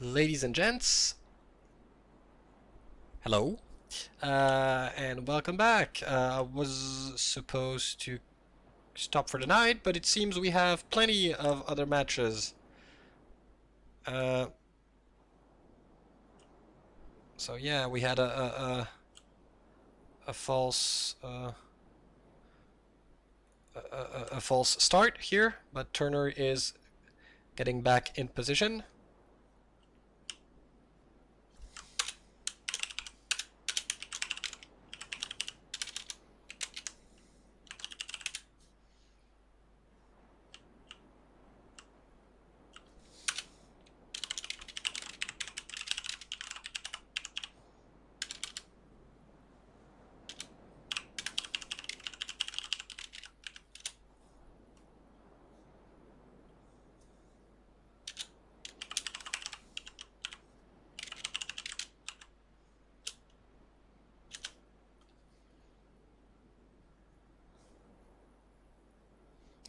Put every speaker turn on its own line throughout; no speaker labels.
Ladies and gents, hello, and welcome back. I was supposed to stop for the night, but it seems we have plenty of other matches. Uh, so yeah, we had a false a false start here, but Turner is getting back in position.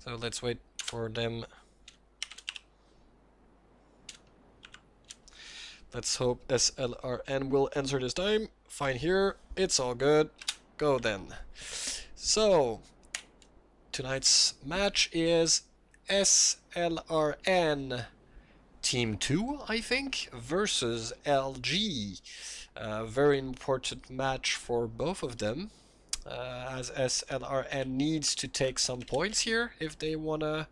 So let's wait for them. Let's hope SLRN will answer this time. Fine here. It's all good. Go then. So, tonight's match is SLRN Team 2, I think, versus LG. Very important match for both of them, as SLRN needs to take some points here if they want to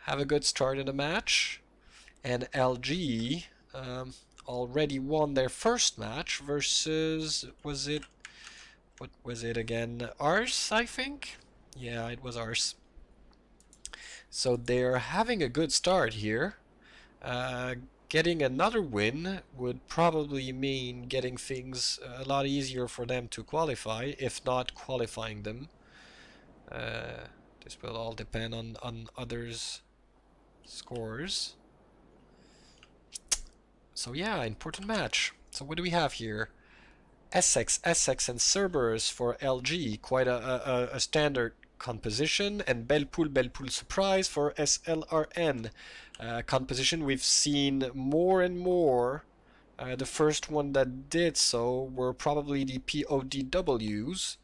have a good start in the match. And LG already won their first match versus, what was it again? Ars, I think? Yeah, it was Ars. So they're having a good start here. Getting another win would probably mean getting things a lot easier for them to qualify, if not qualifying them. This will all depend on others' scores. So yeah, important match. So what do we have here? Essex, and Cerberus for LG, quite a standard composition, and Belpool Surprise for SLRN. Composition we've seen more and more. The first one that did so were probably the PODWs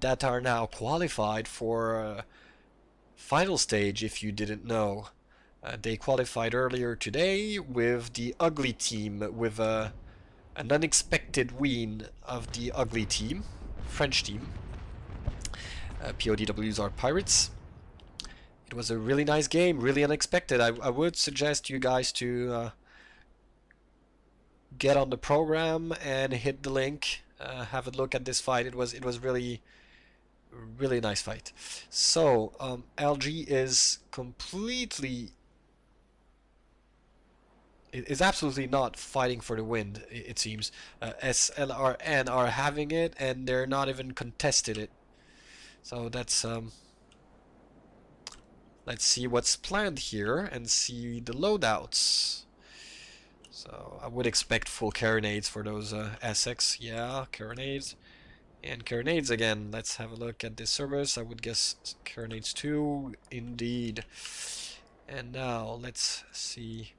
that are now qualified for final stage, if you didn't know. They qualified earlier today with the Ugly team, with an unexpected win of the Ugly team, French team. PODWs are pirates. It was a really nice game, really unexpected. I would suggest you guys to get on the program and hit the link, have a look at this fight. It was really nice fight. So LG is completely is absolutely not fighting for the win, it seems. SLRN are having it, and they're not even contested it. So that's let's see what's planned here and see the loadouts. So I would expect full carronades for those Essex. Yeah, carronades. And carronades again. Let's have a look at this service. I would guess carronades too. Indeed. And now let's see.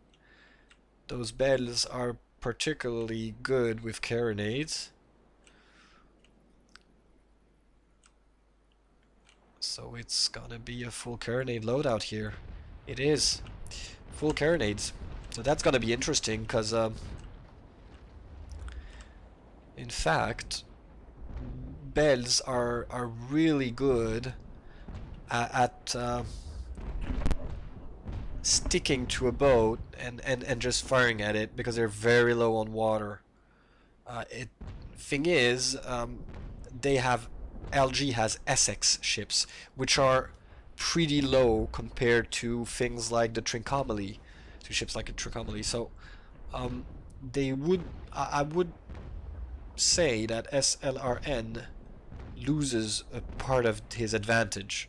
Those bells are particularly good with carronades. So it's gonna be a full carronade loadout here. It is. Full carronades. So that's gonna be interesting, because in fact, bells are really good at sticking to a boat and just firing at it, because they're very low on water. Thing is, they have LG has Essex ships, which are pretty low compared to things like the Trincomalee, to ships like a Trincomalee. So they would, I would say that SLRN loses a part of his advantage.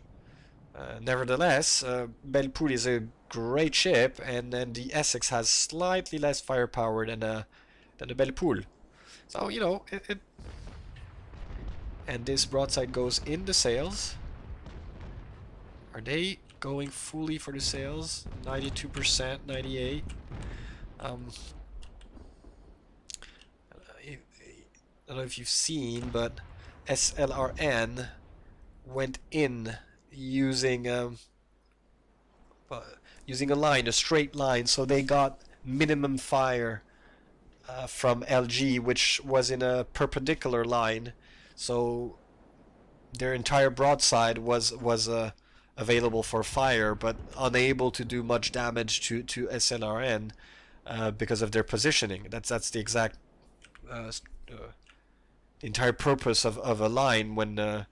Nevertheless, Belpool is a great ship, and then the Essex has slightly less firepower than the Belpool. So, you know, and this broadside goes in the sails. Are they going fully for the sails. 92%, 98. I don't know if you've seen, but SLRN went in using using a line, a straight line, so they got minimum fire from LG, which was in a perpendicular line, so their entire broadside was available for fire, but unable to do much damage to SLRN because of their positioning. That's the exact the entire purpose of a line when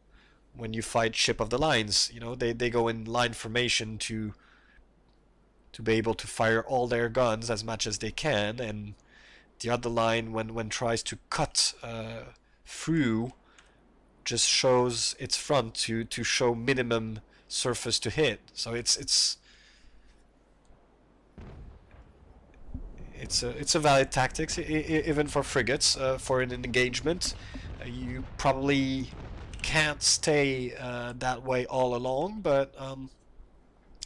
you fight ship of the lines. You know, they go in line formation to be able to fire all their guns as much as they can, and the other line when tries to cut through just shows its front to show minimum surface to hit. So it's a valid tactics even for frigates for an engagement. You probably can't stay that way all along, but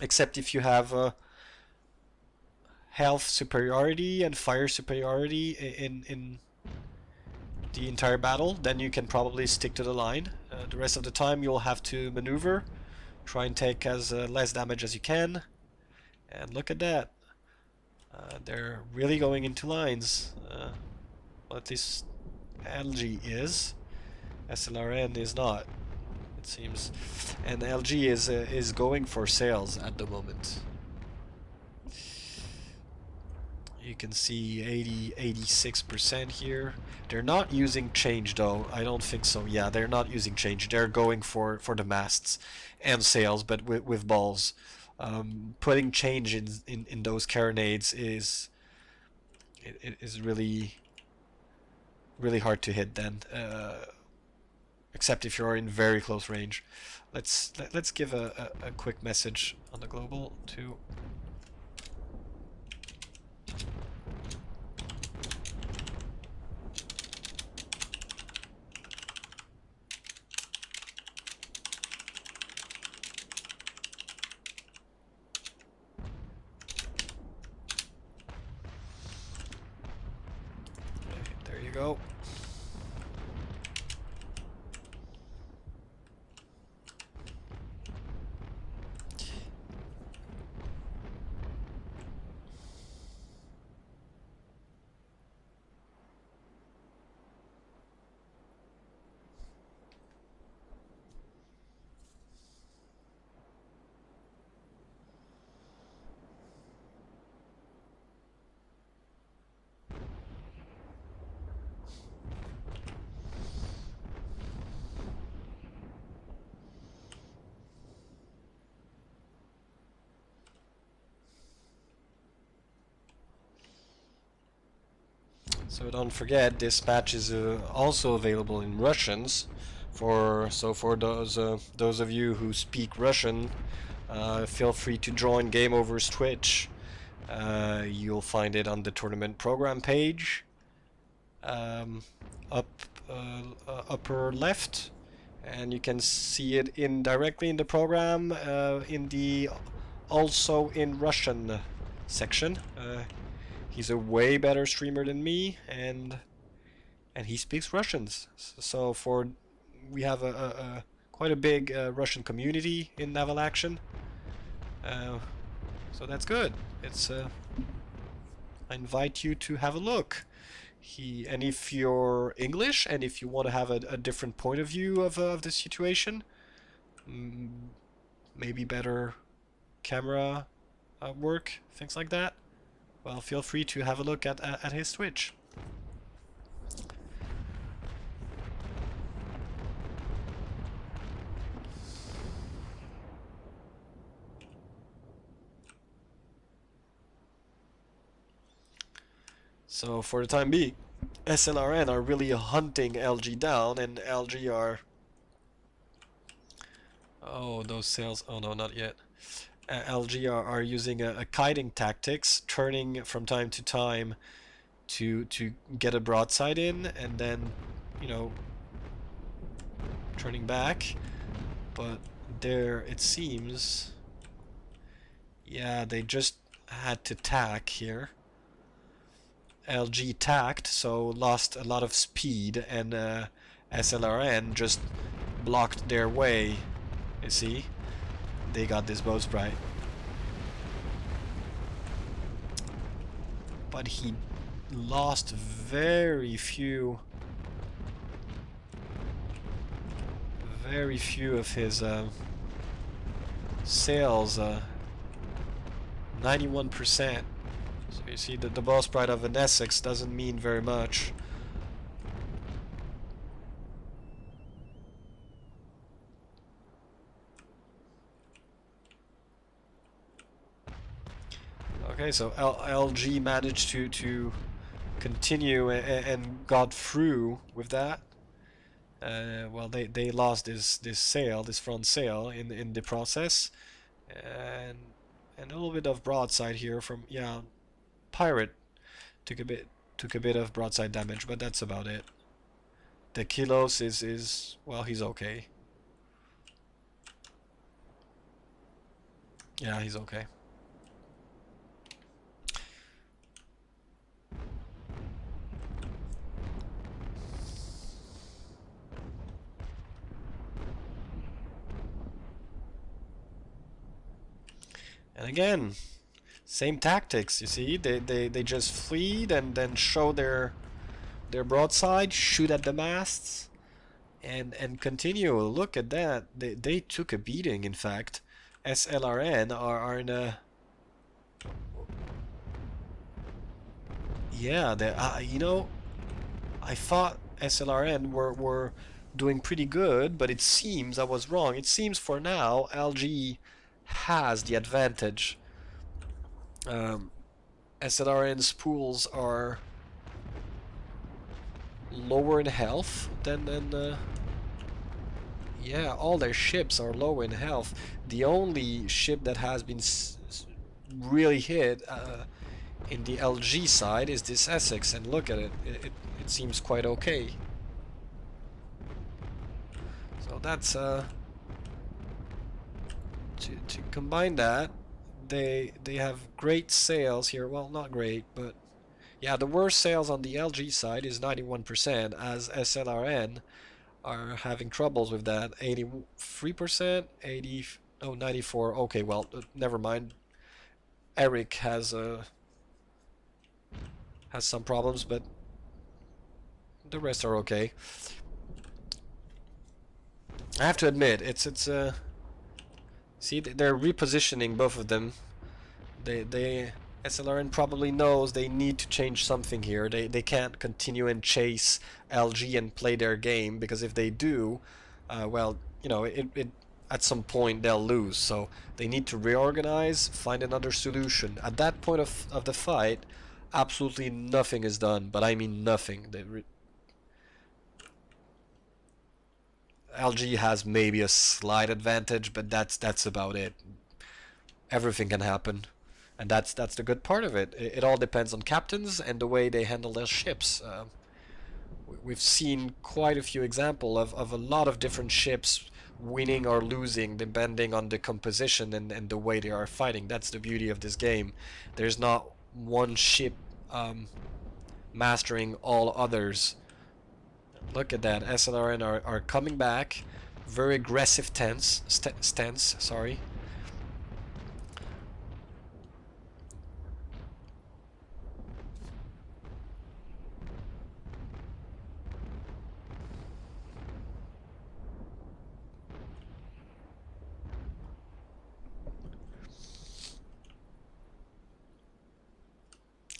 except if you have health superiority and fire superiority in the entire battle, then you can probably stick to the line. The rest of the time you'll have to maneuver, try and take as less damage as you can, and look at that. They're really going into lines. Well, at least LG is. SLRN is not, it seems. And LG is going for sales at the moment. You can see 86% here. They're not using change though. I don't think so. Yeah, they're not using change. They're going for the masts and sails, but with balls. Putting change in those carronades is really hard to hit then. Except if you're in very close range. Let's give a quick message on the global to there you go. So don't forget, this patch is also available in Russians. For those of you who speak Russian, feel free to join Game Over's Twitch. You'll find it on the tournament program page, up upper left, and you can see it directly in the program in the also in Russian section. He's a way better streamer than me, and he speaks Russians. So we have a quite a big Russian community in Naval Action. So that's good. It's I invite you to have a look. And if you're English and if you want to have a different point of view of the situation, maybe better camera work, things like that, well, feel free to have a look at his Twitch. So for the time being, SLRN are really hunting LG down, and LG are... Oh, those sails... Oh no, not yet. LG are using a kiting tactics, turning from time to time to get a broadside in, and then, you know, turning back. But there, it seems, Yeah, they just had to tack here. LG tacked, so lost a lot of speed, and SLRN just blocked their way. You see? They got this bowsprit. But he lost very few of his sails, 91%. So you see that the bowsprit of an Essex doesn't mean very much. Okay, so LG managed to continue and got through with that. Well, they lost this sail, this front sail in the process, and a little bit of broadside here from, yeah, Pirate took a bit of broadside damage, but that's about it. The Kilos is well, he's okay. Yeah, he's okay. And again, same tactics, you see? They just flee and then show their broadside, shoot at the masts, and continue. Look at that. They took a beating, in fact. SLRN are in a... Yeah, they, you know, I thought SLRN were doing pretty good, but it seems I was wrong. It seems for now LG has the advantage. SLRN's pools are lower in health than yeah, all their ships are low in health. The only ship that has been really hit in the LG side is this Essex, and look at it. It seems quite okay. So that's to combine that, they have great sales here. Well, not great, but yeah, the worst sales on the LG side is 91%, as SLRN are having troubles with that. 83%, 80, oh, 94. Okay, well, never mind. Eric has some problems, but the rest are okay. I have to admit, it's see, they're repositioning both of them. They SLRN probably knows they need to change something here. They can't continue and chase LG and play their game, because if they do, well, you know, it at some point they'll lose. So they need to reorganize, find another solution. At that point of the fight, absolutely nothing is done, but I mean nothing. LG has maybe a slight advantage, but that's about it. Everything can happen, and that's the good part of it. It all depends on captains and the way they handle their ships. We've seen quite a few examples of a lot of different ships winning or losing depending on the composition and the way they are fighting. That's the beauty of this game. There's not one ship mastering all others. Look at that. SLRN are coming back. Very aggressive stance, sorry.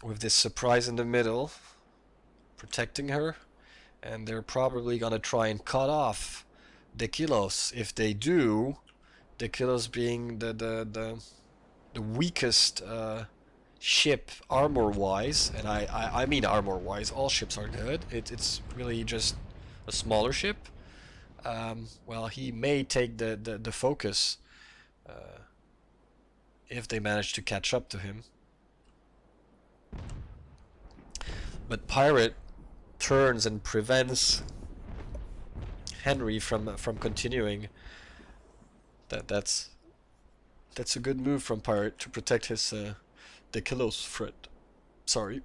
With this surprise in the middle, protecting her, and they're probably gonna try and cut off the Kilos. If they do, the Kilos being the weakest ship armor-wise, and I mean armor-wise, all ships are good. It's really just a smaller ship. Well, he may take the focus if they manage to catch up to him. But Pirate turns and prevents Henry from continuing. That's That's a good move from Pirate to protect his the Kilos friend. Sorry.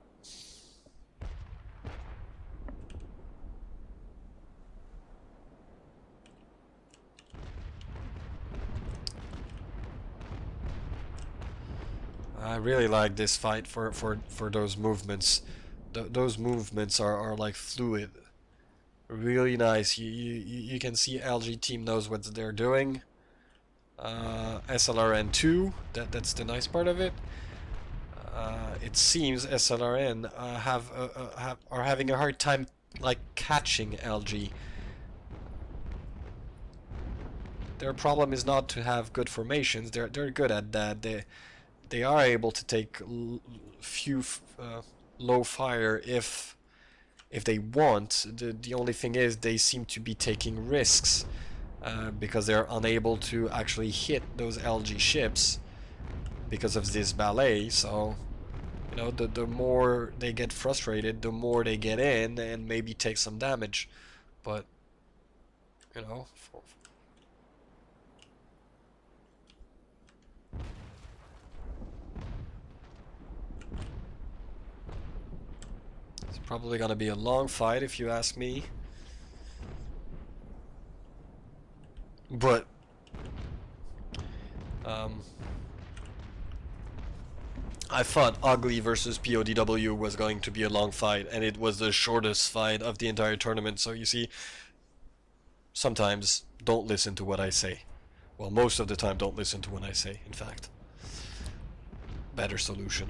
I really like this fight for those movements. Those movements are like fluid. Really nice. You can see LG team knows what they're doing. SLRN 2, that's the nice part of it. It seems SLRN are having a hard time like catching LG. Their problem is not to have good formations. They're good at that. They are able to take few low fire if they want. The only thing is they seem to be taking risks because they're unable to actually hit those LG ships because of this ballet. So you know, the more they get frustrated, the more they get in and maybe take some damage. But you know, it's probably gonna be a long fight if you ask me. But I thought Ugly versus PODW was going to be a long fight, and it was the shortest fight of the entire tournament. So you see, sometimes don't listen to what I say. Well, most of the time don't listen to what I say, in fact. Better solution.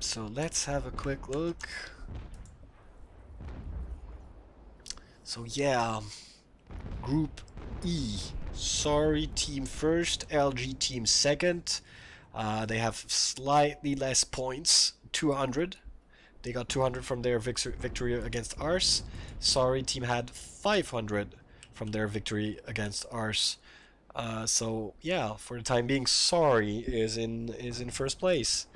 So let's have a quick look. So yeah, Group E. Sorry team first, LG team second. They have slightly less points, 200. They got 200 from their victory against Ars. Sorry team had 500 from their victory against Ars. So yeah, for the time being, Sorry is in first place.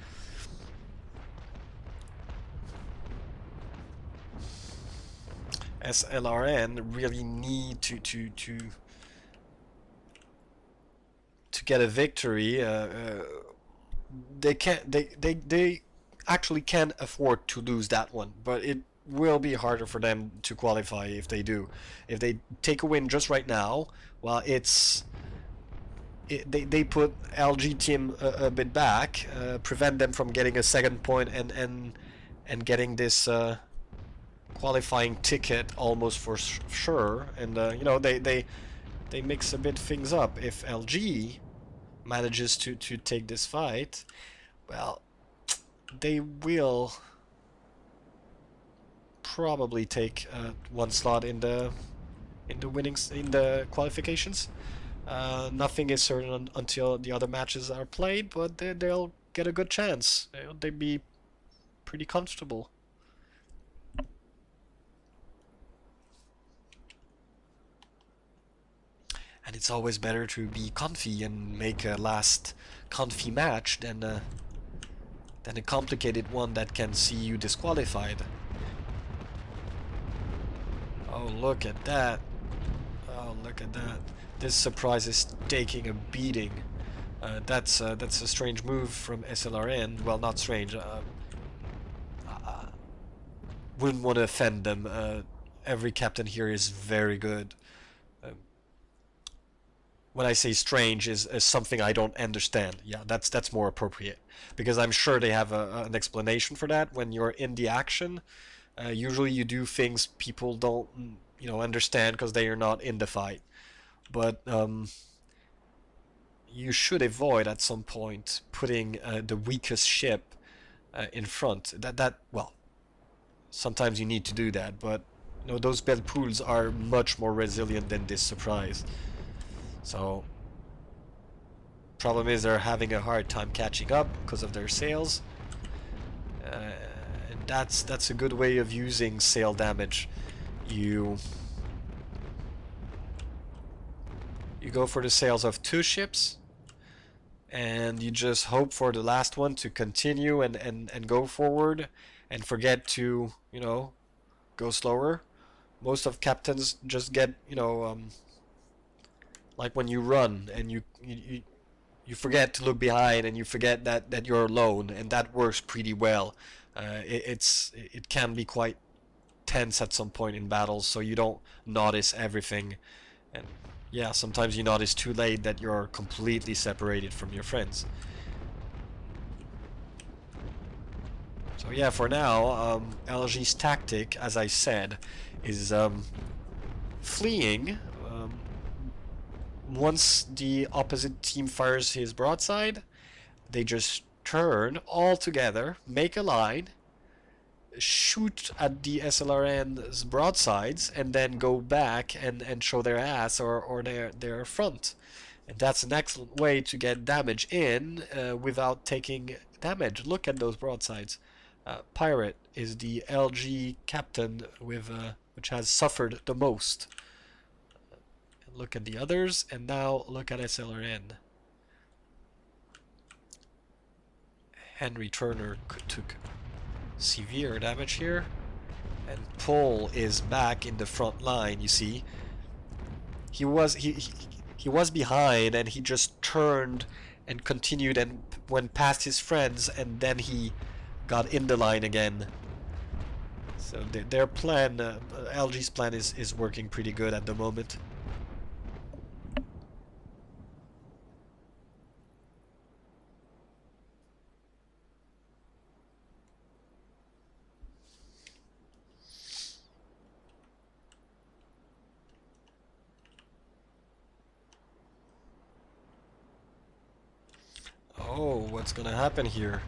SLRN really need to get a victory. They actually can't afford to lose that one, but it will be harder for them to qualify if they do. If they take a win just right now, well, they put LG team a bit back, prevent them from getting a second point and getting this qualifying ticket almost for sure. And you know, they mix a bit things up. If LG manages to take this fight, well, they will probably take one slot in the qualifications. Nothing is certain until the other matches are played, but they'll get a good chance. They'll be pretty comfortable. And it's always better to be comfy and make a last comfy match than a complicated one that can see you disqualified. Oh, look at that. Oh, look at that. This Surprise is taking a beating. That's a strange move from SLRN. Well, not strange. Wouldn't want to offend them. Every captain here is very good. When I say strange is something I don't understand. Yeah, that's more appropriate, because I'm sure they have an explanation for that. When you're in the action, usually you do things people don't, you know, understand because they are not in the fight. But you should avoid at some point putting the weakest ship in front. Well, sometimes you need to do that, but you know, those bell pools are much more resilient than this Surprise. So problem is they're having a hard time catching up because of their sails, and that's a good way of using sail damage. You You go for the sales of 2 ships, and you just hope for the last one to continue and go forward, and forget to, you know, go slower. Most of captains just get, you know, like when you run and you forget to look behind, and you forget that you're alone, and that works pretty well. It can be quite tense at some point in battles, so you don't notice everything. And yeah, sometimes you notice too late that you're completely separated from your friends. So yeah, for now, LG's tactic, as I said, is fleeing. Once the opposite team fires his broadside, they just turn all together, make a line, shoot at the SLRN's broadsides, and then go back and show their ass, or their front. And that's an excellent way to get damage in without taking damage. Look at those broadsides. Pirate is the LG captain with which has suffered the most. Look at the others, and now look at SLRN. Henry Turner took severe damage here, and Paul is back in the front line. You see, he was behind, and he just turned and continued and went past his friends, and then he got in the line again. So their plan, LG's plan, is working pretty good at the moment. Oh, what's gonna happen here?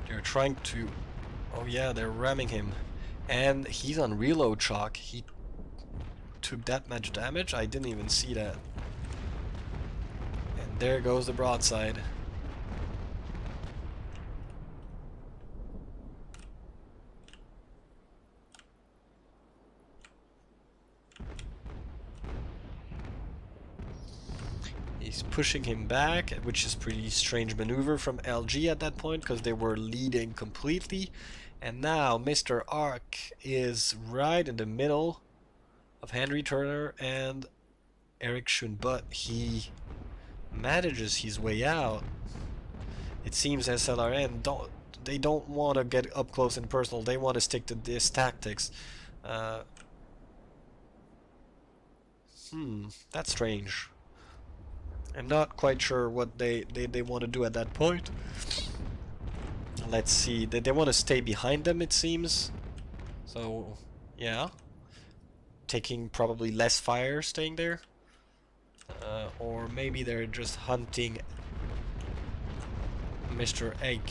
They're trying to... Oh yeah, they're ramming him. And he's on reload shock. He took that much damage? I didn't even see that. And there goes the broadside. He's pushing him back, which is pretty strange maneuver from LG at that point, because they were leading completely. And now Mr. Ark is right in the middle of Henry Turner and Eric Schun, but he manages his way out. It seems SLRN don't want to get up close and personal. They want to stick to this tactics. That's strange. I'm not quite sure what they want to do at that point. Let's see. They want to stay behind them, it seems. So, yeah. Taking probably less fire staying there. Or maybe they're just hunting Mr. Egg.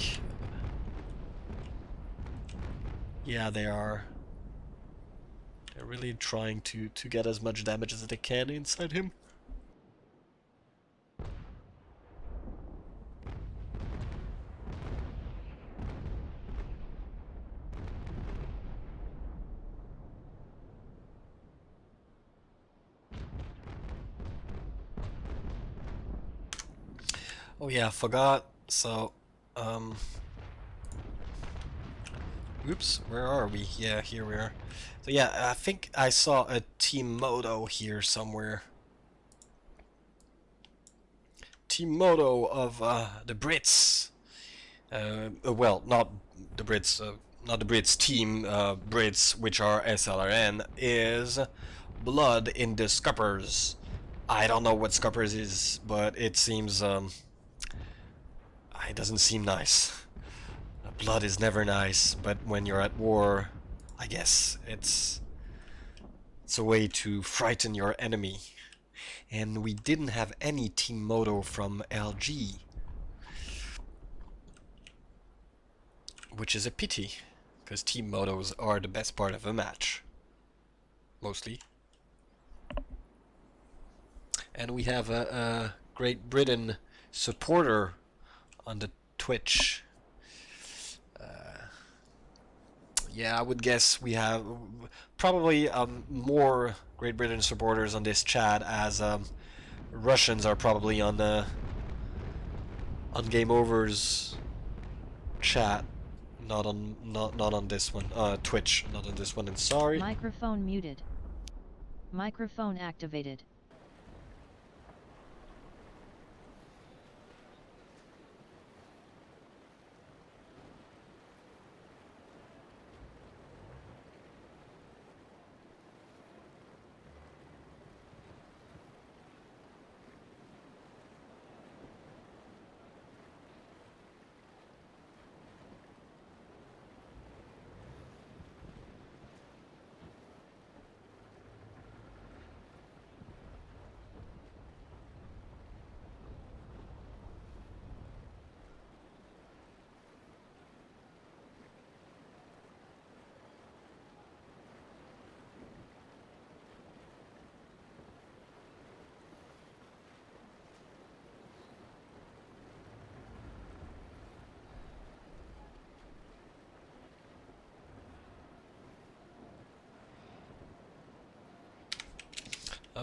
Yeah, they are. They're really trying to get as much damage as they can inside him. Oh yeah, forgot. So, oops, where are we? Yeah, here we are. So yeah, I think I saw a Team Moto here somewhere. Team Moto of the Brits. Well, not the Brits, not the Brits team. Brits, which are SLRN, is Blood in the Scuppers. I don't know what Scuppers is, but it seems it doesn't seem nice. Blood is never nice, but when you're at war, I guess it's a way to frighten your enemy. And we didn't have any Team Moto from LG, which is a pity, because Team Motos are the best part of a match, mostly. And we have a Great Britain supporter on the Twitch. Yeah, I would guess we have probably more Great Britain supporters on this chat, as Russians are probably on Game Over's chat, not on this one. Twitch, not on this one. And sorry.
Microphone muted. Microphone activated.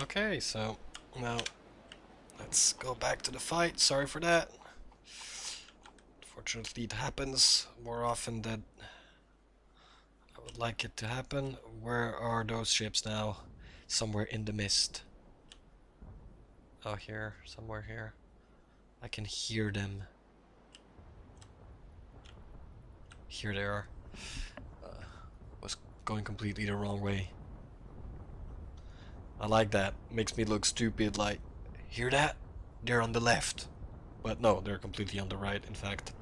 Okay, so now let's go back to the fight. Sorry for that. Fortunately, it happens more often than I would like it to happen. Where are those ships now? Somewhere in the mist. Oh, here. Somewhere here. I can hear them. Here they are. Was going completely the wrong way. I like that. Makes me look stupid, like, hear that? They're on the left. But no, they're completely on the right, in fact.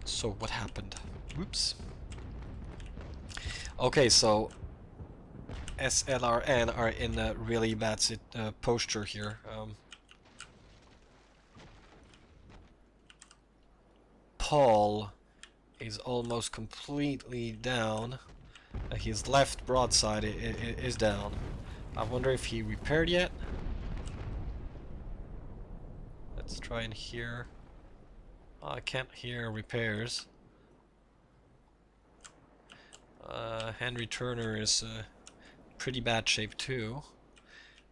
So what happened? Whoops. Okay, so SLRN are in a really bad posture here. Paul is almost completely down. His left broadside is down. I wonder if he repaired yet. Let's try and hear. Oh, I can't hear repairs. Henry Turner is pretty bad shape too.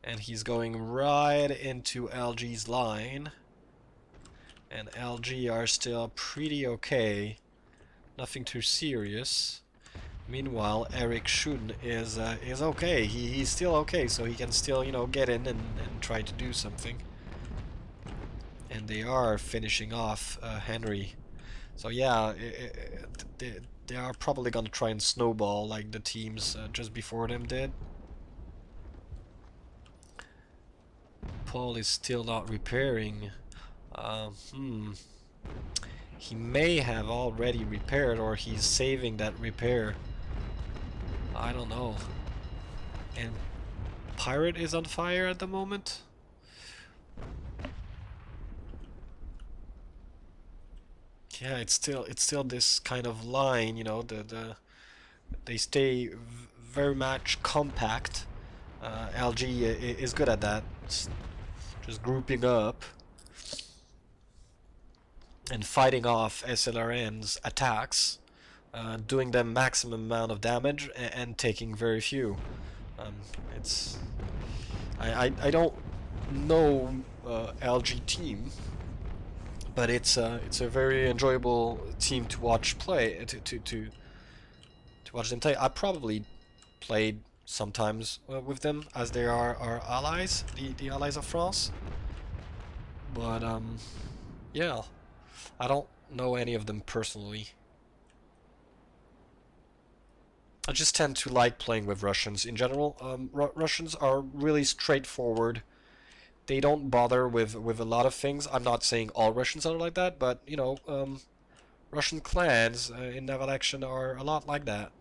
And he's going right into LG's line. And LG are still pretty okay. Nothing too serious. Meanwhile, Eric Schun is okay. He's still okay, so he can still, you know, get in and try to do something. And they are finishing off Henry. So yeah, they are probably gonna try and snowball like the teams just before them did. Paul is still not repairing. He may have already repaired, or he's saving that repair. I don't know. And Pirate is on fire at the moment. Yeah, it's still this kind of line, you know. They stay very much compact. LG is good at that. It's just grouping up and fighting off SLRN's attacks, doing them maximum amount of damage and taking very few. It's I don't know LG team, but it's a very enjoyable team to watch play to watch them play. I probably played sometimes with them, as they are our allies, the allies of France. But yeah, I don't know any of them personally. I just tend to like playing with Russians in general. Russians are really straightforward. They don't bother with a lot of things. I'm not saying all Russians are like that, but you know, Russian clans in Naval action are a lot like that.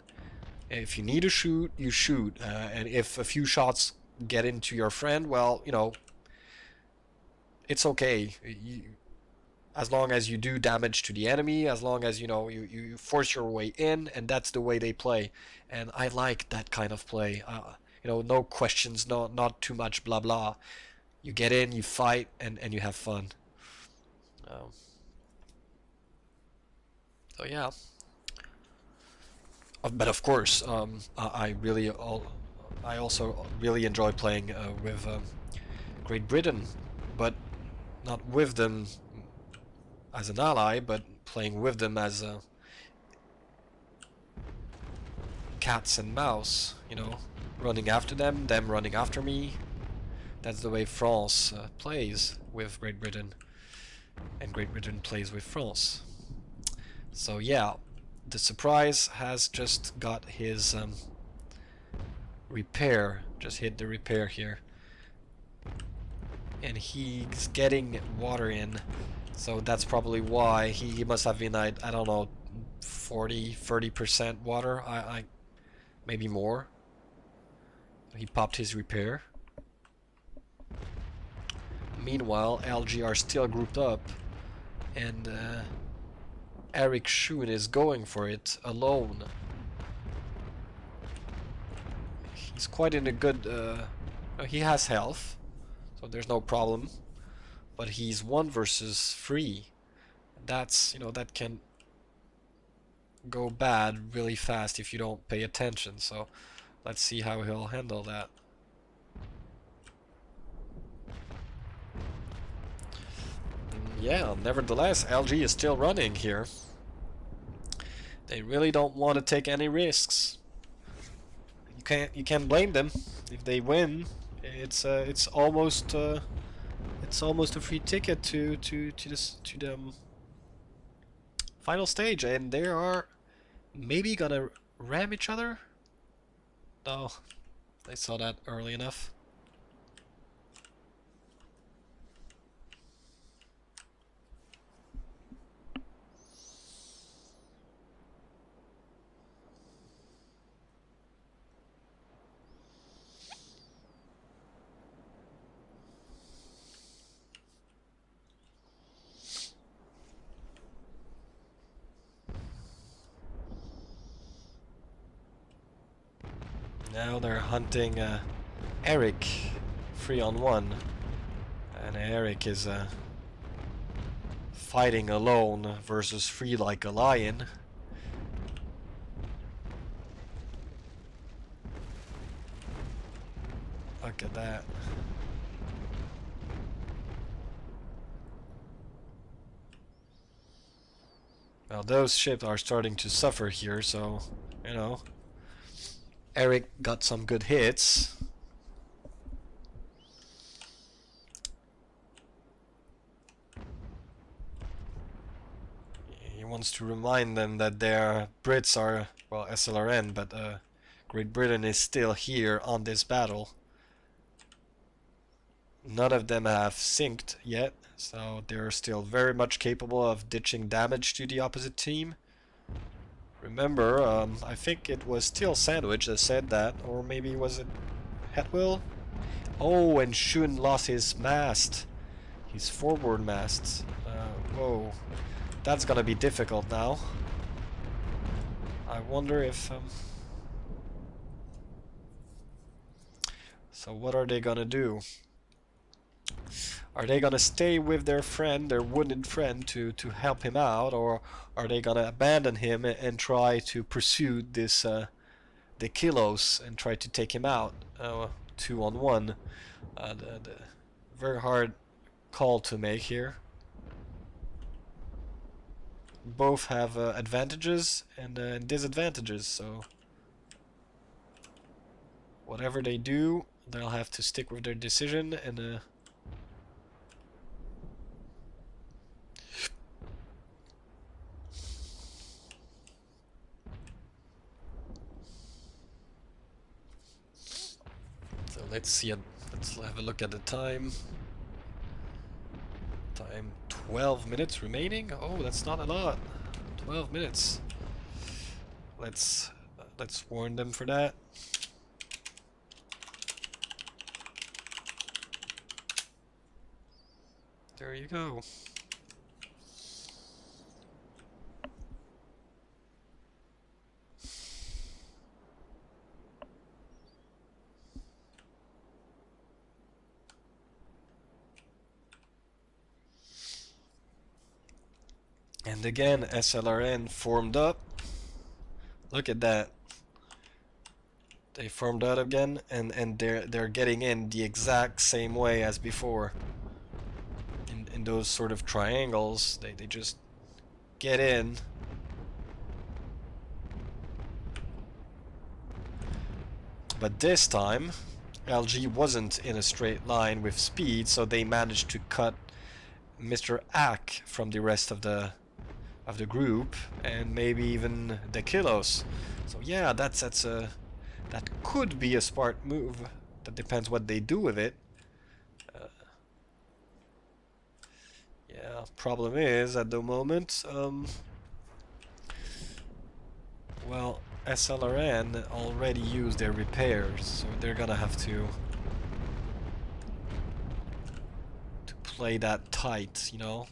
If you need to shoot, you shoot, and if a few shots get into your friend, well, you know, it's okay. As long as you do damage to the enemy, as long as you know you force your way in, and that's the way they play. And I like that kind of play. You know, no questions, not too much blah blah. You get in, you fight, and you have fun. Um, so yeah. But of course, I really I also really enjoy playing with Great Britain, but not with them as an ally, but playing with them as cats and mouse, you know, running after them running after me. That's the way France plays with Great Britain, and Great Britain plays with France. So yeah, the surprise has just got his repair, just hit the repair here. And he's getting water in, so that's probably why he must have been, I don't know, 30% water, I maybe more. He popped his repair. Meanwhile, LG are still grouped up, and Eric Schoon is going for it alone. He's quite in a good, he has health, so there's no problem, but he's 1 versus 3. That's, you know, that can go bad really fast if you don't pay attention, so let's see how he'll handle that. Yeah, nevertheless, LG is still running here. They really don't want to take any risks. You can't blame them if they win. It's almost a free ticket to the final stage, and they are maybe gonna ram each other. No, they saw that early enough. Now they're hunting Eric 3-on-1, and Eric is fighting alone versus 3 like a lion. Look at that. Well, those ships are starting to suffer here, so, you know, Eric got some good hits. He wants to remind them that their Brits are, well, SLRN, but Great Britain is still here on this battle. None of them have synced yet, so they're still very much capable of ditching damage to the opposite team. Remember, I think it was still Sandwich that said that, or maybe was it Hetwill? Oh, and Shun lost his mast, his forward mast. Whoa, that's gonna be difficult now. I wonder if... So what are they gonna do? Are they gonna stay with their friend, their wounded friend, to help him out, or are they gonna abandon him and try to pursue this the Kilos and try to take him out 2-on-1? The very hard call to make here. Both have advantages and disadvantages, so whatever they do, they'll have to stick with their decision and so let's have a look at the time. 12 minutes remaining. Oh, that's not a lot. 12 minutes. Let's warn them for that. There you go. And again, SLRN formed up. Look at that. They formed out again, and they're getting in the exact same way as before. In those sort of triangles, they just get in. But this time, LG wasn't in a straight line with speed, so they managed to cut Mr. Ack from the rest of the group, and maybe even the Kilos. So yeah, that could be a smart move. That depends what they do with it. Yeah, problem is at the moment, well, SLRN already used their repairs, so they're gonna have to play that tight, you know.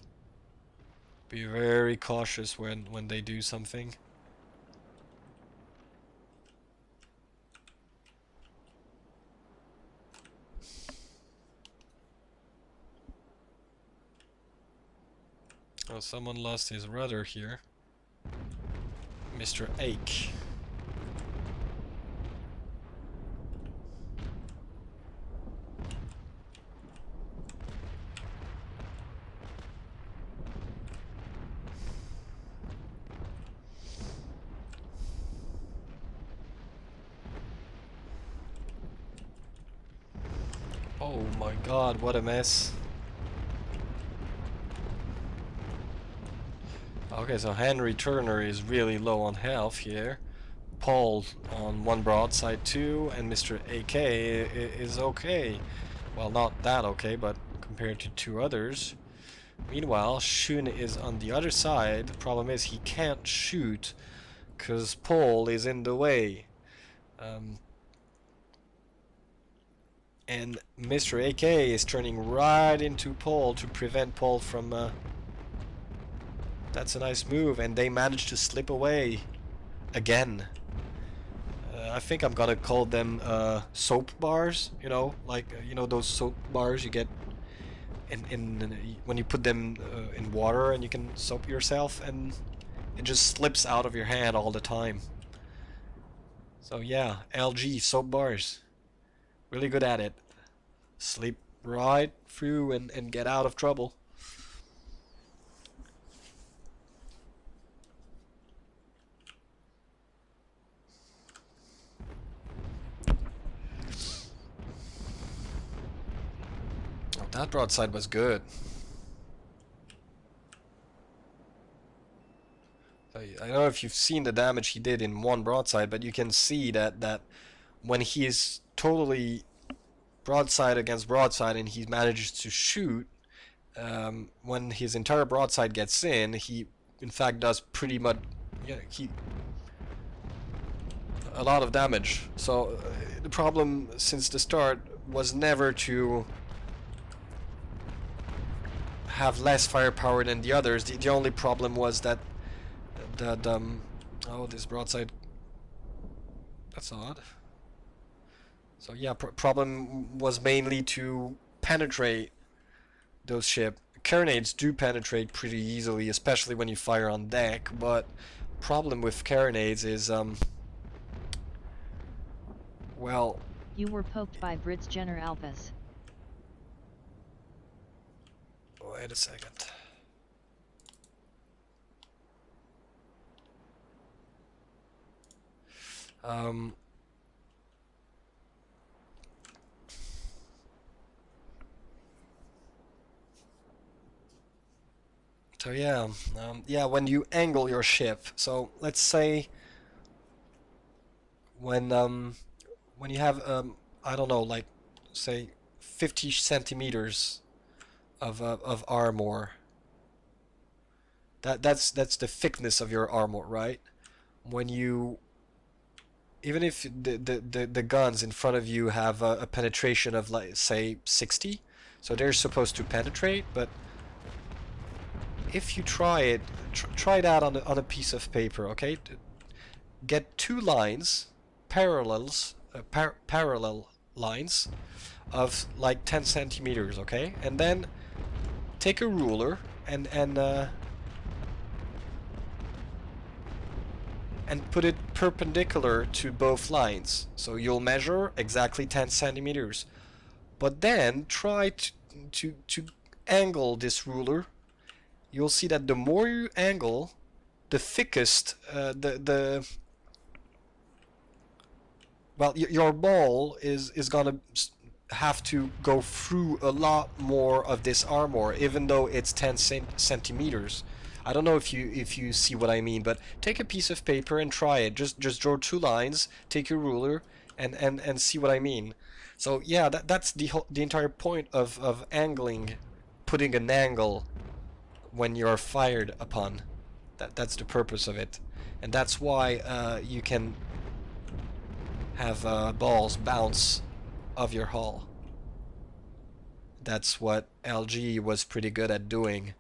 Be very cautious when they do something. Oh, someone lost his rudder here. Mr. Ake. Oh my god, what a mess. Okay, so Henry Turner is really low on health here. Paul on one broadside too, and Mr. AK is okay. Well, not that okay, but compared to two others. Meanwhile, Shun is on the other side. The problem is he can't shoot because Paul is in the way. And Mr. AK is turning right into Paul to prevent Paul from... That's a nice move, and they managed to slip away again. I think I'm gonna call them soap bars, you know, like you know those soap bars you get in when you put them in water and you can soap yourself, and it just slips out of your hand all the time. So yeah, LG soap bars, really good at it. Slip right through and get out of trouble. Oh, that broadside was good. I don't know if you've seen the damage he did in one broadside, but you can see that when he is totally broadside against broadside and he manages to shoot, when his entire broadside gets in fact does pretty much, yeah, a lot of damage. So the problem since the start was never to have less firepower than the others. The only problem was that oh, this broadside, that's odd. So yeah, problem was mainly to penetrate those ships. Carronades do penetrate pretty easily, especially when you fire on deck, but problem with carronades is well,
You were poked by Brits Jenner Alpes.
wait a second. So yeah, yeah, when you angle your ship. So let's say when you have I don't know, like say 50 centimeters of armor. That's the thickness of your armor, right? When you even if the guns in front of you have a penetration of like say 60, so they're supposed to penetrate, but if you try it, try that on a piece of paper, okay? Get two lines, parallel lines of like 10 centimeters, okay? And then take a ruler and and put it perpendicular to both lines. So you'll measure exactly 10 centimeters. But then try to angle this ruler. You'll see that the more you angle, the thickest well, your ball is gonna have to go through a lot more of this armor, even though it's 10 centimeters. I don't know if you see what I mean, but take a piece of paper and try it. Just draw two lines, take your ruler, and see what I mean. So yeah, that's the entire point of angling, putting an angle when you're fired upon. That's the purpose of it, and that's why you can have balls bounce off your hull. That's what LG was pretty good at doing,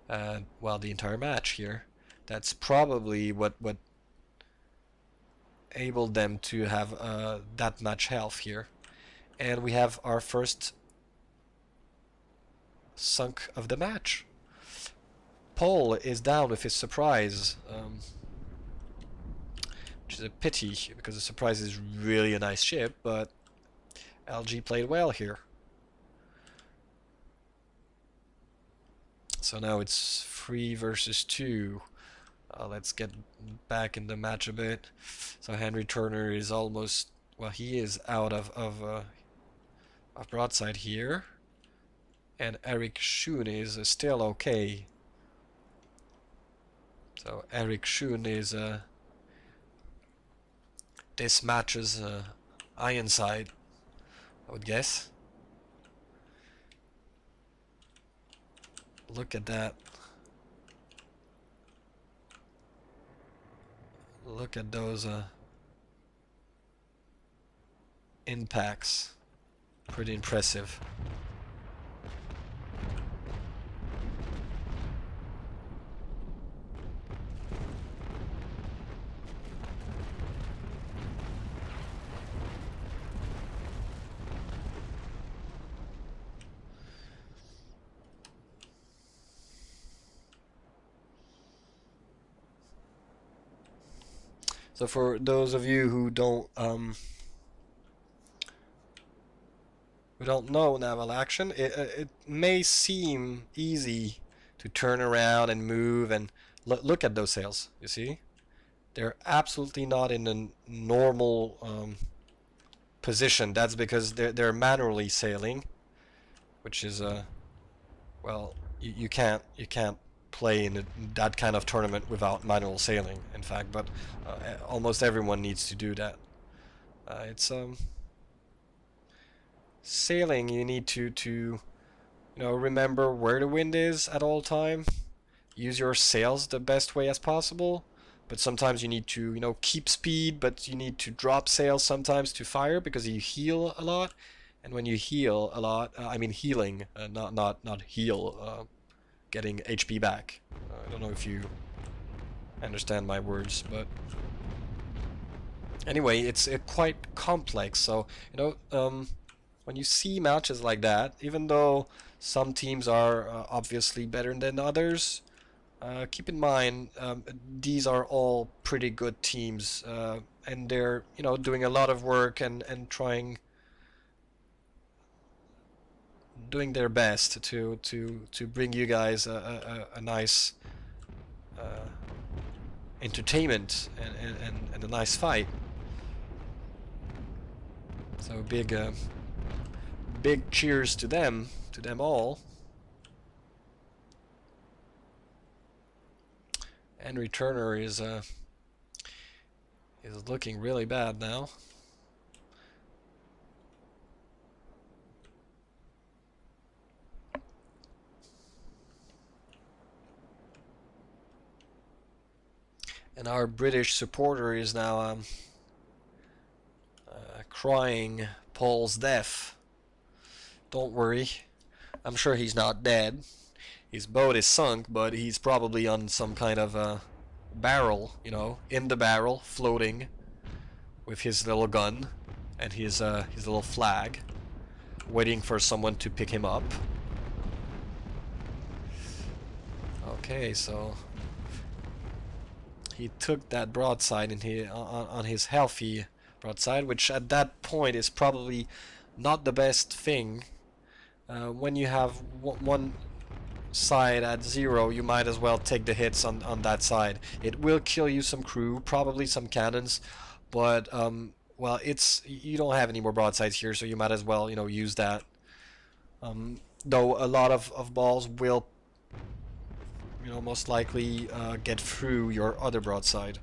well, the entire match here. That's probably what enabled them to have that much health here. And we have our first sunk of the match. Paul is down with his surprise, which is a pity because the surprise is really a nice ship, but LG played well here. So now it's 3 versus 2. Let's get back in the match a bit. So Henry Turner is almost, well, he is out of broadside here, and Eric Schoen is still okay. So Eric Schoen is this match's Ironside, I would guess. Look at that. Look at those impacts. Pretty impressive. So for those of you who don't know naval action, it may seem easy to turn around and move and look at those sails. You see, they're absolutely not in a normal position. That's because they're manually sailing, which is well, you can't play in that kind of tournament without manual sailing, in fact, but almost everyone needs to do that. It's sailing, you need to you know, remember where the wind is at all time, use your sails the best way as possible, but sometimes you need to, you know, keep speed, but you need to drop sails sometimes to fire because you heal a lot. And when you heal a lot, I mean healing, not heal, getting HP back. I don't know if you understand my words, but anyway, it's quite complex. So, you know, when you see matches like that, even though some teams are obviously better than others, keep in mind these are all pretty good teams, and they're, you know, doing a lot of work and doing their best to bring you guys a nice entertainment and a nice fight. So big cheers to them all. Henry Turner is looking really bad now. And our British supporter is now crying Paul's death. Don't worry, I'm sure he's not dead. His boat is sunk, but he's probably on some kind of barrel, you know, in the barrel, floating, with his little gun and his little flag, waiting for someone to pick him up. Okay, so he took that broadside in on his healthy broadside, which at that point is probably not the best thing. When you have one side at 0, you might as well take the hits on that side. It will kill you some crew, probably some cannons, but well, you don't have any more broadsides here, so you might as well, use that. Though a lot of balls will, most likely get through your other broadside.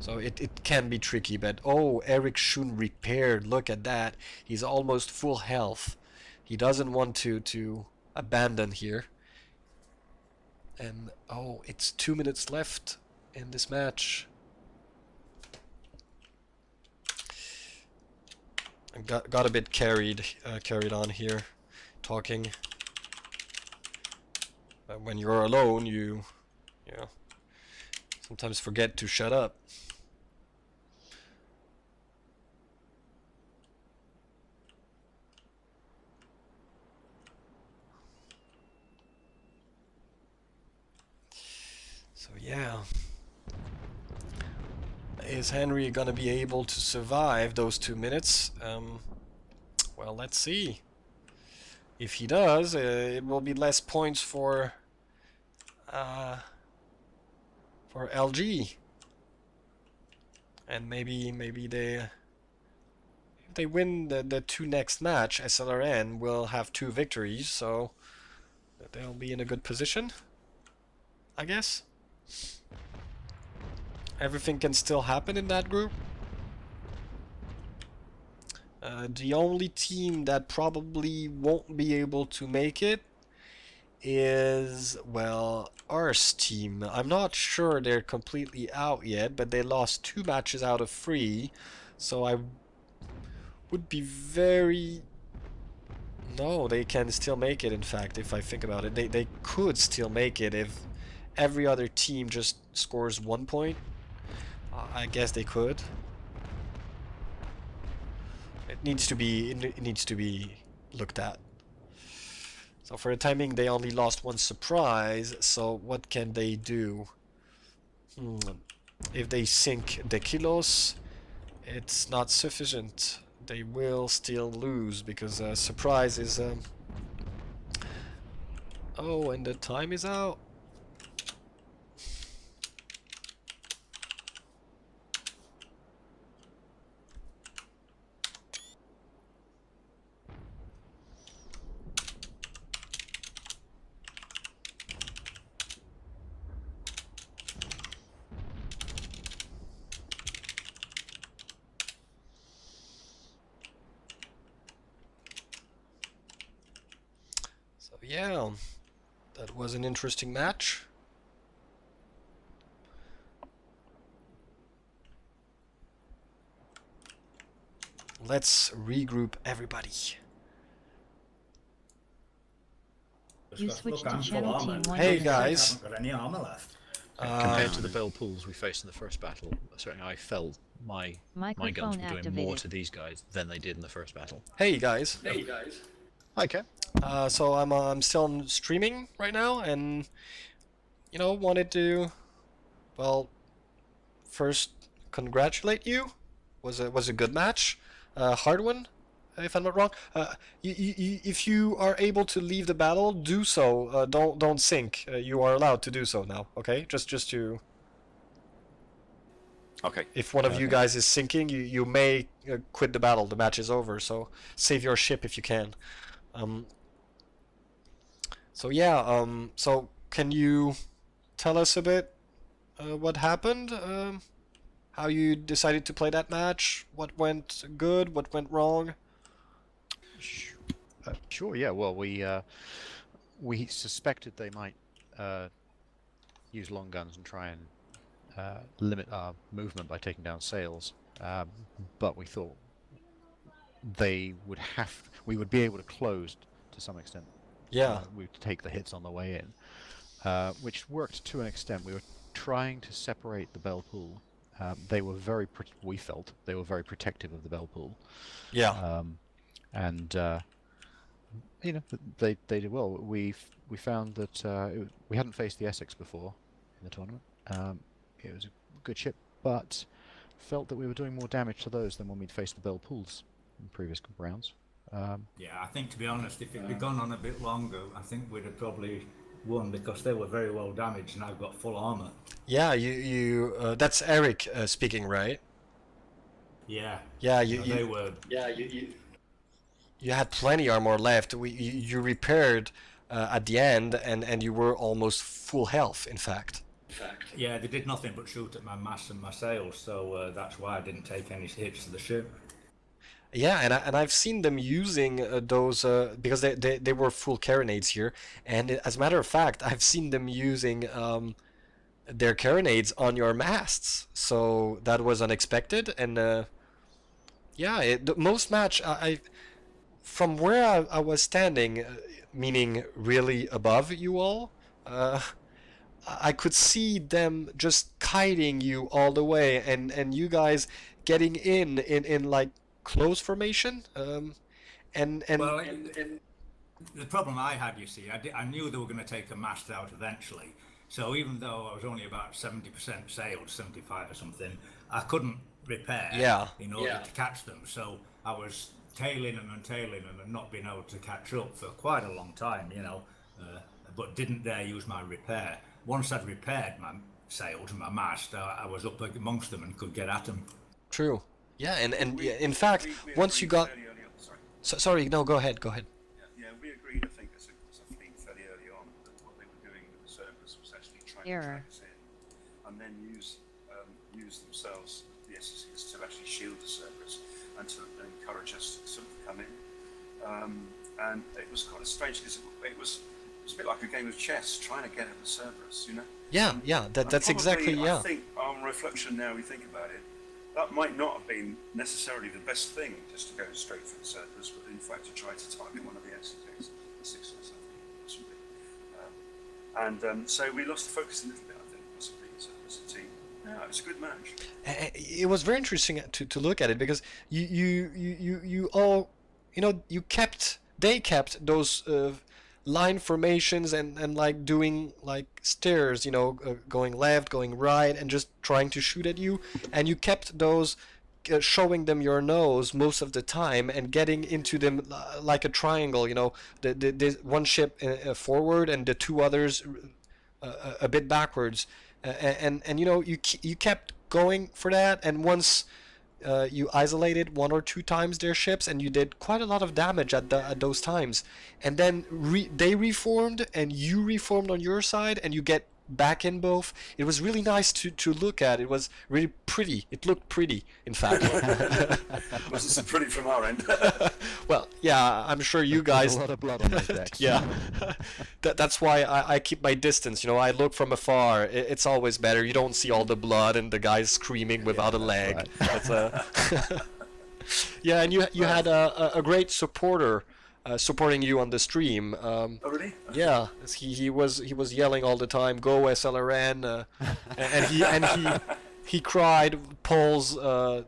So it can be tricky, but oh, Eric Schoon repaired. Look at that. He's almost full health. He doesn't want to abandon here. And oh, it's 2 minutes left in this match. I got a bit carried on here, talking. But when you're alone, you sometimes forget to shut up. So yeah. Is Henry gonna be able to survive those 2 minutes? Well, let's see. If he does, it will be less points for LG, and maybe if they win the 2 next match, SLRN will have 2 victories, so they'll be in a good position, I guess. Everything can still happen in that group. The only team that probably won't be able to make it is, well, Ars team. I'm not sure they're completely out yet, but they lost 2 matches out of 3, so I would be very... No, they can still make it, in fact, if I think about it. They could still make it if every other team just scores 1 point. I guess they could. It needs to be looked at. So for the timing, they only lost 1 surprise, so what can they do? If they sink the kilos, it's not sufficient. They will still lose because surprise is... Oh, and the time is out. So yeah, that was an interesting match. Let's regroup everybody.
You switched to channel T.1.
Hey guys.
Haven't got any armor left.
Compared to the bell pools we faced in the first battle, certainly I felt my guns were doing more to these guys than they did in the first battle.
Hey guys.
Hi, Kev.
So I'm still streaming right now, and wanted to, well, first congratulate you. Was a good match, hard one, if I'm not wrong. If you are able to leave the battle, do so. Don't sink. You are allowed to do so now. Okay, just to.
Okay.
If one of you guys is sinking, you may quit the battle. The match is over. So save your ship if you can. So yeah. So can you tell us a bit what happened? How you decided to play that match? What went good? What went wrong?
Sure. Yeah. Well, we suspected they might use long guns and try and limit our movement by taking down sails, but we thought we would be able to close to some extent.
Yeah.
We would take the hits on the way in, which worked to an extent. We were trying to separate the bell pool. They were we felt they were very protective of the bell pool.
Yeah.
And they did well. We found that we hadn't faced the Essex before in the tournament. It was good ship, but felt that we were doing more damage to those than when we'd faced the Bell Pools in previous rounds.
Yeah, I think to be honest, if it had gone on a bit longer, I think we'd have probably won because they were very well damaged and I've got full armor.
Yeah, that's Eric speaking, right?
Yeah.
Yeah,
They were.
Yeah, you had plenty armor left. You repaired at the end, and you were almost full health, in fact.
Yeah, they did nothing but shoot at my mast and my sails, so that's why I didn't take any hits to the ship.
Yeah, and I've seen them using those because they were full carronades here, and as a matter of fact, I've seen them using their carronades on your masts. So that was unexpected, and yeah, the most match I from where I was standing, meaning really above you all, I could see them just kiting you all the way, and you guys getting in like close formation, and
Well, the problem I had, you see, I knew they were going to take a mast out eventually. So even though I was only about 70% sailed, 75 or something, I couldn't repair in order to catch them. So I was tailing them and not being able to catch up for quite a long time, but didn't dare use my repair. Once I'd repaired my sails and my mast, I was up amongst them and could get at them.
True. Yeah, and in fact, once you got... Sorry, no, go ahead.
Yeah, we agreed, I think, as a fleet fairly early on, that what they were doing with the Cerberus was actually trying to track us in and then use themselves, the SSCs, to actually shield the Cerberus and to encourage us to sort of come in. And it was kind of strange because it was a bit like a game of chess, trying to get at the Cerberus,
Yeah, that's
probably,
exactly,
I think, on reflection now we think about it, that might not have been necessarily the best thing, just to go straight for the Cerberus, but in fact to try to target one of the SCs, the 6 or something, possibly. So we lost the focus a little bit, I think, possibly, as a team. Yeah, it was a good match.
It was very interesting to look at it, because you all, they kept those line formations and like doing like stairs, going left, going right, and just trying to shoot at you, and you kept those showing them your nose most of the time and getting into them like a triangle, the one ship forward and the two others a bit backwards, and you kept going for that, and once you isolated 1 or 2 times their ships, and you did quite a lot of damage at those times, and then they reformed and you reformed on your side, and you get back in both. It was really nice to look at. It was really pretty. It looked pretty, in fact.
Wasn't so pretty from our end.
Well, yeah, I'm sure you guys...
There's a lot of blood on those decks.
Yeah. That's why I keep my distance. I look from afar. It's always better. You don't see all the blood and the guys screaming without a leg.
Right.
That's yeah, and you had a great supporter supporting you on the stream.
Oh, really?
Yeah, he was yelling all the time, "Go SLRN!" And he cried Paul's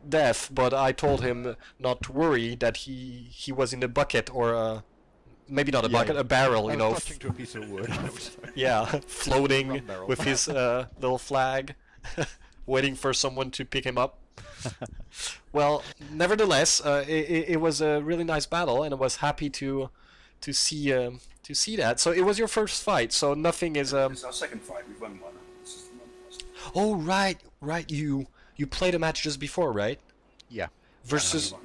death, but I told him not to worry, that he was in the bucket, or maybe not a bucket, a barrel,
I was clutching to a piece of wood.
yeah, floating
barrel.
with his little flag, waiting for someone to pick him up. Well, nevertheless, it was a really nice battle, and I was happy to see that. So it was your first fight, so nothing is.
It's our second fight. We've won one. This is the one.
Oh, right. You played a match just before, right?
Yeah.
Versus.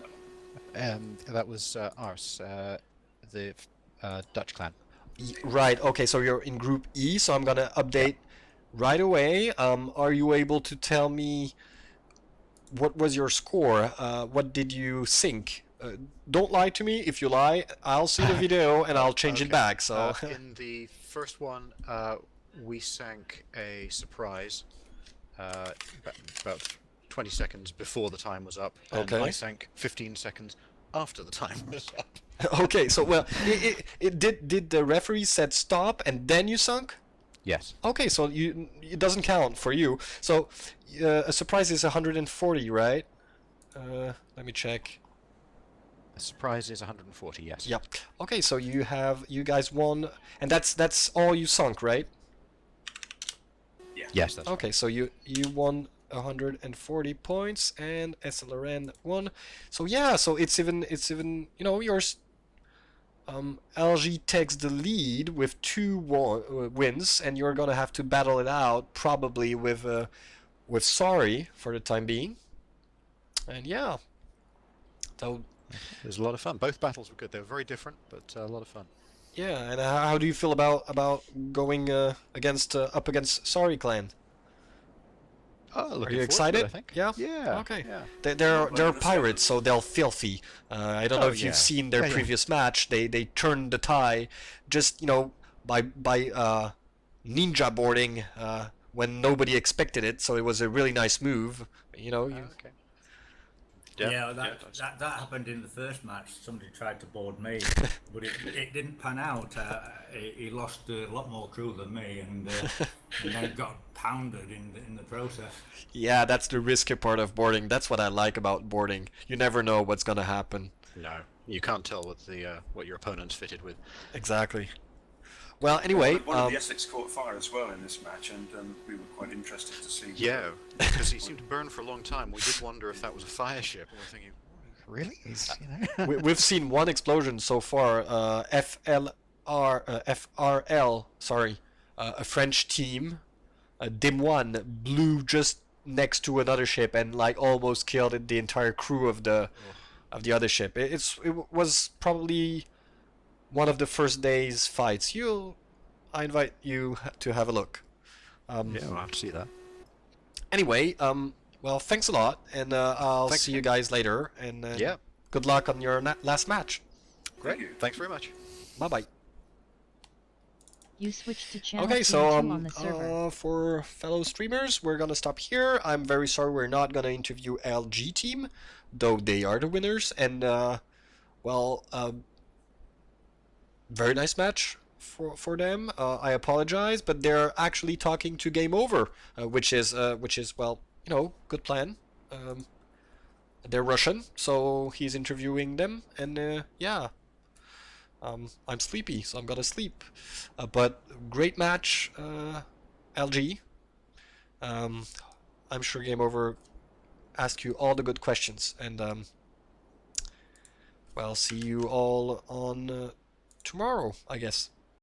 That was ours, the Dutch clan.
Right. Okay. So you're in Group E. So I'm gonna update right away. Are you able to tell me what was your score? What did you sink? Don't lie to me. If you lie, I'll see the video and I'll change it back. So
in the first one, we sank a surprise about 20 seconds before the time was up, and
Okay.
I sank 15 seconds after the time was up.
okay. So well, it did the referee said stop and then you sunk?
Yes.
Okay, so it doesn't count for you. So a surprise is 140, right? Let me check.
The surprise is 140. Yes.
Yep. Okay, so you guys won, and that's all you sunk, right?
Yeah.
Yes. That's
Okay, so you won 140 points, and SLRN 1. So yeah, so it's even you know, yours. LG takes the lead with 2 wins, and you're gonna have to battle it out probably with Sorry for the time being. And yeah, so
It was a lot of fun. Both battles were good. They were very different, but a lot of fun.
yeah. And how do you feel about going against up against Sorry Clan?
Oh,
Are
looking
you
forward to
excited?
it, I think.
Yeah.
Yeah.
Okay.
Yeah.
They're pirates, so they'll filthy. I don't know
Oh,
if you've
yeah.
seen their
Yeah, yeah.
previous match. They turned the tie, just you know, by ninja boarding when nobody expected it. So it was a really nice move. You know, you,
Okay.
Yeah, that happened in the first match. Somebody tried to board me, but it didn't pan out. He lost a lot more crew than me, and then got pounded in the process.
yeah, that's the risky part of boarding. That's what I like about boarding. You never know what's gonna happen.
No, you can't tell what your opponent's fitted with.
Exactly. Well, anyway,
One of the Essex caught fire as well in this match, and we were quite interested to see.
Yeah, because he seemed to burn for a long time. We did wonder if that was a fire ship, and we're thinking, really?
we've seen one explosion so far. FRL, sorry, a French team, T.1 blew just next to another ship and like almost killed the entire crew of the other ship. It was probably one of the first day's fights. I invite you to have a look.
Yeah, we'll have to see that.
Anyway, well, thanks a lot, and I'll
Thanks,
see you
Ken.
guys later. And
Yeah.
good luck on your last match.
Great.
Thank you.
Thanks very much.
Bye bye.
You switched to channel
Okay,
T2
so
on the server.
for fellow streamers, we're gonna stop here. I'm very sorry we're not gonna interview LG team, though they are the winners. And well, very nice match for them. I apologize, but they're actually talking to Game Over, which is well, you know, good plan. They're Russian, so he's interviewing them, and yeah. I'm sleepy, so I'm gonna sleep. But great match, LG. I'm sure Game Over asked you all the good questions, and well, see you all on tomorrow, I guess.